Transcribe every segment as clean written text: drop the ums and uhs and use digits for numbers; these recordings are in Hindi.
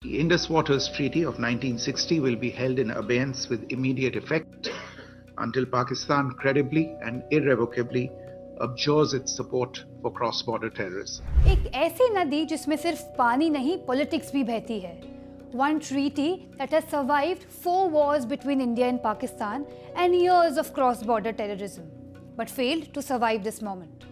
The Indus Waters Treaty of 1960 will be held in abeyance with immediate effect until Pakistan credibly and irrevocably abjures its support for cross-border terrorism. एक ऐसी नदी जिसमें सिर्फ पानी नहीं पॉलिटिक्स भी बहती है. One treaty that has survived 4 wars between India and Pakistan and years of cross-border terrorism, but failed to survive this moment.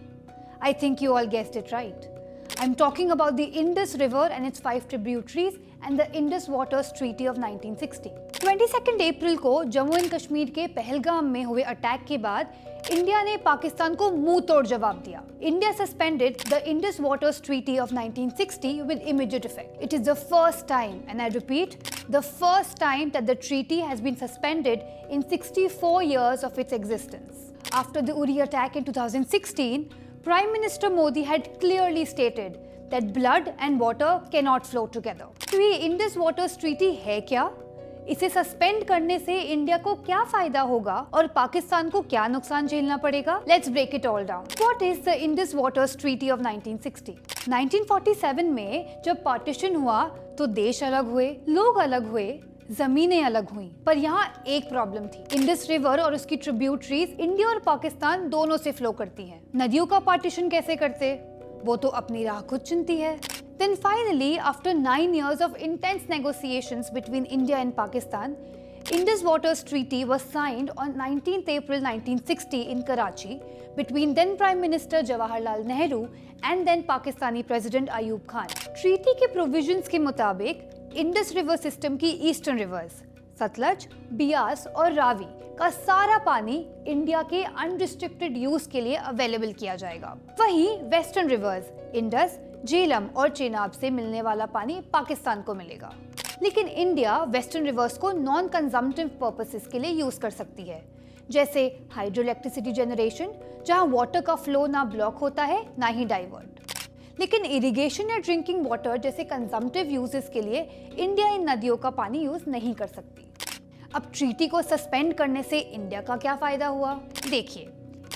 I think you all guessed it right. I'm talking about the Indus River and its 5 tributaries and the Indus Waters Treaty of 1960. 22 अप्रैल को जम्मू एंड कश्मीर के पहलगाम में हुए अटैक के बाद इंडिया ने पाकिस्तान को मुंह तोड़ जवाब दिया. India suspended the Indus Waters Treaty of 1960 with immediate effect. It is the first time, and I repeat, the first time that the treaty has been suspended in 64 years of its existence. After the Uri attack in 2016, Prime Minister Modi had clearly stated that blood and water cannot flow together. तो ये Indus Waters Treaty है क्या? इसे सस्पेंड करने से इंडिया को क्या फायदा होगा और पाकिस्तान को क्या नुकसान झेलना पड़ेगा? Let's break it all down. What is the Indus Waters Treaty of 1960? 1947 में जब पार्टीशन हुआ तो देश अलग हुए, लोग अलग हुए, जमीनें अलग हुई, पर यहाँ एक प्रॉब्लम थी. इंडस रिवर और उसकी ट्रिब्यूटरीज इंडिया और पाकिस्तान दोनों से फ्लो करती हैं. नदियों का पार्टीशन कैसे करते? वो तो अपनी राह खुद चुनती है. Then finally, after 9 years of intense negotiations between India and Pakistan, Indus Waters Treaty was signed on 19th April 1960 in Karachi between then Prime Minister Jawaharlal Nehru and then Pakistani President Ayub Khan. Treaty के provisions के मुताबिक इंडस रिवर सिस्टम की ईस्टर्न रिवर्स सतलज, बियास और रावी का सारा पानी इंडिया के अनरिस्ट्रिक्टेड यूज के लिए अवेलेबल किया जाएगा. वहीं वेस्टर्न रिवर्स इंडस, झेलम और चेनाब से मिलने वाला पानी पाकिस्तान को मिलेगा. लेकिन इंडिया वेस्टर्न रिवर्स को नॉन कंजम्पटिव पर्पसेस के लिए यूज कर सकती है, जैसे हाइड्रो इलेक्ट्रिसिटी जनरेशन, जहां वाटर का फ्लो ना ब्लॉक होता है ना ही डाइवर्ट. लेकिन इरिगेशन या ड्रिंकिंग वाटर जैसे कंजम्पटिव यूजेस के लिए इंडिया इन नदियों का पानी यूज नहीं कर सकती. अब ट्रीटी को सस्पेंड करने से इंडिया का क्या फायदा हुआ? देखिए,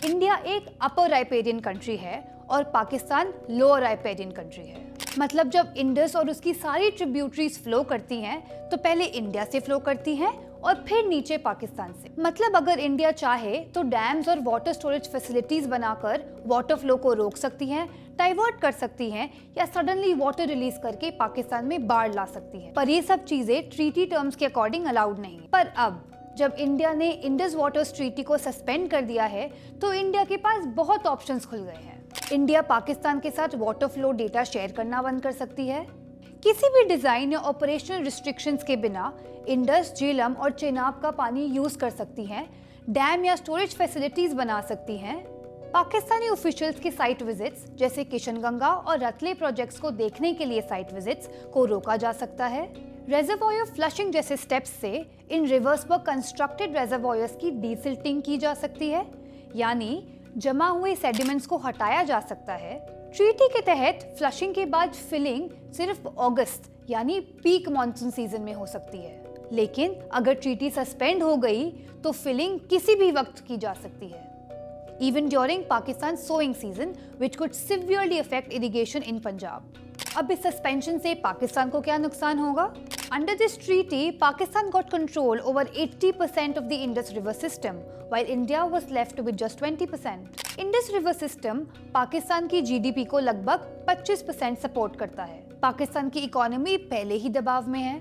इंडिया एक अपर राइपेरियन कंट्री है और पाकिस्तान लोअर राइपेरियन कंट्री है. मतलब जब इंडस और उसकी सारी ट्रिब्यूटरीज फ्लो करती हैं तो पहले इंडिया से फ्लो करती हैं और फिर नीचे पाकिस्तान से. मतलब अगर इंडिया चाहे तो डैम्स और वाटर स्टोरेज फैसिलिटीज बनाकर वाटर फ्लो को रोक सकती हैं, डाइवर्ट कर सकती हैं या सडनली वाटर रिलीज करके पाकिस्तान में बाढ़ ला सकती है. पर ये सब चीजें ट्रीटी टर्म्स के अकॉर्डिंग अलाउड नहीं. पर अब जब इंडिया ने इंडस वाटर्स ट्रीटी को सस्पेंड कर दिया है तो इंडिया के पास बहुत ऑप्शंस खुल गए हैं. इंडिया पाकिस्तान के साथ वाटर फ्लो डेटा शेयर करना बंद कर सकती है. किसी भी डिजाइन या ऑपरेशनल रिस्ट्रिक्शंस के बिना इंडस, झेलम और चेनाब का पानी यूज कर सकती हैं, डैम या स्टोरेज फैसिलिटीज बना सकती हैं. पाकिस्तानी ऑफिशियल्स के साइट विजिट्स जैसे किशनगंगा और रतले प्रोजेक्ट्स को देखने के लिए साइट विजिट्स को रोका जा सकता है. रेजर्वॉयर फ्लशिंग जैसे स्टेप्स से इन रिवर्स पर कंस्ट्रक्टेड रेजर्वॉयर्स की डीसिल्टिंग की जा सकती है, यानी जमा हुए सेडिमेंट्स को हटाया जा सकता है. ट्रीटी के तहत फ्लशिंग के बाद फिलिंग सिर्फ अगस्त यानी पीक मॉनसून सीजन में हो सकती है. लेकिन अगर ट्रीटी सस्पेंड हो गई तो फिलिंग किसी भी वक्त की जा सकती है, even during Pakistan's sowing season, which could severely affect irrigation in Punjab. अब इस सस्पेंशन से पाकिस्तान को क्या नुकसान होगा? Under this treaty, Pakistan got control over 80% of the Indus River system, while India was left with just 20%. Indus River system Pakistan की GDP को लगभग 25% सपोर्ट करता है. पाकिस्तान की इकोनॉमी पहले ही दबाव में है.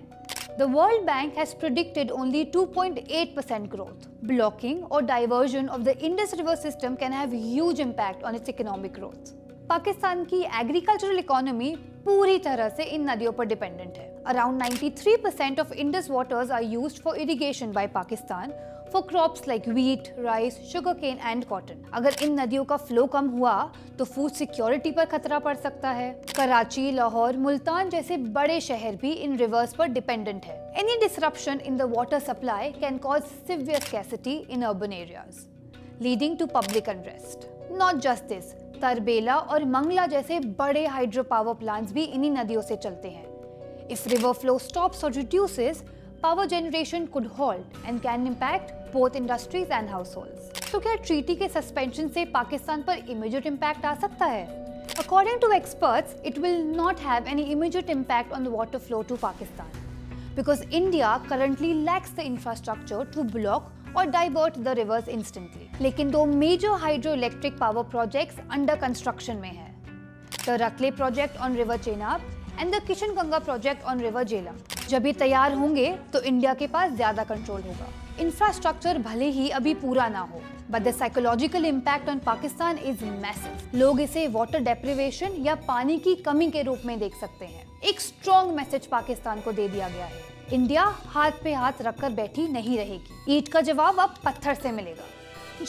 The World Bank has predicted only 2.8% growth. Blocking or diversion of the Indus River system can have huge impact on its economic growth. Pakistan की एग्रीकल्चरल इकोनॉमी पूरी तरह से इन नदियों पर डिपेंडेंट है. Around 93% of Indus waters are used for irrigation by Pakistan for crops like wheat, rice, sugarcane and cotton. अगर इन नदियों का फ्लो कम हुआ तो फूड सिक्योरिटी पर खतरा पड़ सकता है. कराची, लाहौर, मुल्तान जैसे बड़े शहर भी इन रिवर्स पर डिपेंडेंट है. Any disruption in the water supply can cause severe scarcity in urban areas, leading to public unrest. Not just this, Tarbela और मंगला जैसे बड़े हाइड्रो पावर प्लांट्स भी इन्हीं नदियों से चलते हैं. If river flow stops or reduces, power generation could halt and can impact both industries and households. तो क्या ट्रीटी के सस्पेंशन से पाकिस्तान पर इमीडिएट इम्पैक्ट आ सकता है? According to experts, it will not have any immediate impact on the water flow to Pakistan because India currently lacks the infrastructure to block or divert the rivers instantly. लेकिन दो major hydroelectric power projects under construction में हैं, the Ratle project on river Chenab and the Kishangangai project on river Jhelum. जब ये तैयार होंगे तो इंडिया के पास ज्यादा कंट्रोल होगा. इंफ्रास्ट्रक्चर भले ही अभी पूरा ना हो, but the psychological impact on Pakistan is massive. लोग इसे वाटर डेप्रिवेशन या पानी की कमी के रूप में देख सकते हैं. एक स्ट्रॉन्ग मैसेज पाकिस्तान को दे दिया गया है. इंडिया हाथ पे हाथ रखकर बैठी नहीं रहेगी. ईंट का जवाब अब पत्थर से मिलेगा.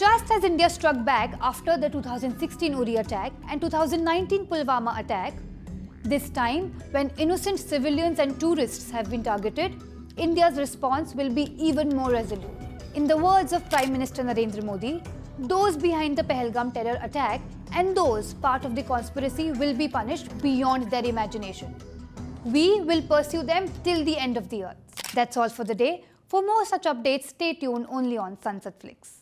Just as India struck back after the 2016 Uri attack and 2019 Pulwama attack, this time when innocent civilians and tourists have been targeted, India's response will be even more resolute. In the words of Prime Minister Narendra Modi, those behind the Pahalgam terror attack and those part of the conspiracy will be punished beyond their imagination. We will pursue them till the end of the earth. That's all for the day. For more such updates, stay tuned only on Sunset Flix.